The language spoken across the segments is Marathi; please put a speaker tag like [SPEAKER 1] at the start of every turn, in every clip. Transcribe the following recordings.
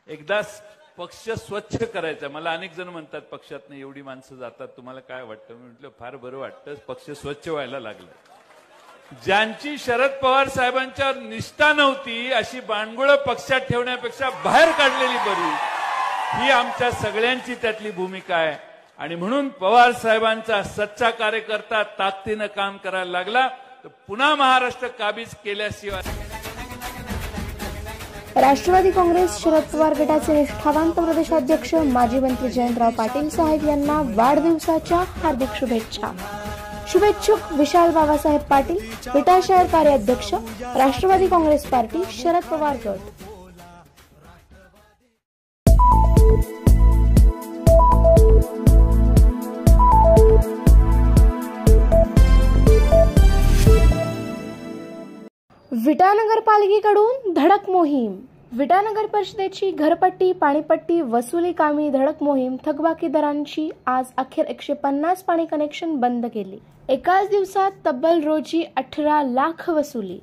[SPEAKER 1] एकदा पक्ष स्वच्छ करायचा। मला अनेक जण म्हणतात पक्षातनं एवढी माणसं जातात, तुम्हाला काय वाटतं? मी म्हटलं फार बरं वाटतं, पक्ष स्वच्छ व्हायला लागला। ज्यांची शरद पवार साहेबांच्या निष्ठा नव्हती अशी बाणगुळं पक्षात ठेवण्यापेक्षा बाहेर काढलेली बरी, ही आमच्या सगळ्यांची त्यातली भूमिका आहे। आणि म्हणून पवार साहेबांचा सच्चा कार्यकर्ता ताकदीनं काम करायला लागला तर पुन्हा महाराष्ट्र काबीज केल्याशिवाय।
[SPEAKER 2] राष्ट्रवादी काँग्रेस शरद पवार गटाचे निष्ठावंत प्रदेशाध्यक्ष माजी मंत्री जयंतराव पाटील साहेब यांना वाढदिवसाच्या हार्दिक शुभेच्छा। शुभेच्छुक विशाल बाबासाहेब पाटील, विटा शहर कार्याध्यक्ष, राष्ट्रवादी काँग्रेस पार्टी, शरद पवार गट। विटा नगरपालिकेकडून धडक मोहीम। विटा नगर परिषदेची घरपट्टी पाणीपट्टी वसुली कामी धडक मोहीम थकबाकीदारांची आज अखेर 150 पाणी कनेक्शन बंद केली। एकाच दिवसात तब्बल रोजी 18 लाख वसुली।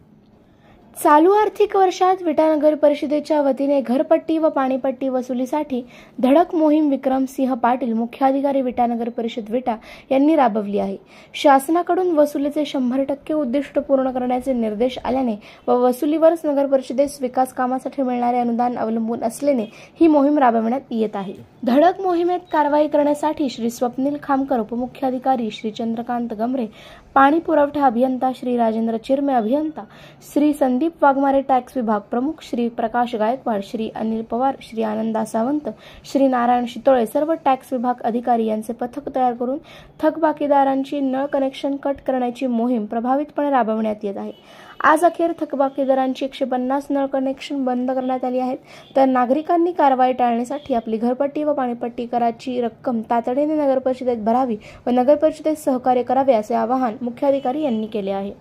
[SPEAKER 2] चालू आर्थिक वर्षात विटा नगर परिषदेच्या वतीने घरपट्टी व पाणीपट्टी वसुलीसाठी धडक मोहीम विक्रमसिंह पाटील, मुख्याधिकारी विटा नगर परिषद विटा यांनी राबवली आहे। शासनाकडून वसुलीचे 100% उद्दिष्ट पूर्ण करण्याचे निर्देश आल्याने व वसुलीवरच नगर परिषदेस विकास कामासाठी मिळणारे अनुदान अवलंबून असल्याने ही मोहीम राबविण्यात येत आहे। धडक मोहिमेत कारवाई करण्यासाठी श्री स्वप्नील खामकर उपमुख्याधिकारी, श्री चंद्रकांत गमरे पाणी पुरवठा अभियंता, श्री राजेंद्र चिरमे अभियंता, श्री संदीप वाघमारे टॅक्स विभाग प्रमुख, श्री प्रकाश गायकवाड, श्री अनिल पवार, श्री आनंदा सावंत, श्री नारायण शितोळे सर्व टॅक्स विभाग अधिकारी यांचे पथक तयार करून थकबाकीदारांची नळ कनेक्शन कट करण्याची मोहीम प्रभावीपणे राबवण्यात येत आहे। आज अखेर थकबाकीदारांची 150 नळ कनेक्शन बंद करण्यात आली आहेत। तर नागरिकांनी कारवाई टाळण्यासाठी आपली घरपट्टी व पाणीपट्टी कराची रक्कम तातडीने नगर परिषदेत भरावी व नगर परिषदेत सहकार्य करावे असे आवाहन मुख्याधिकारी यांनी केले आहे।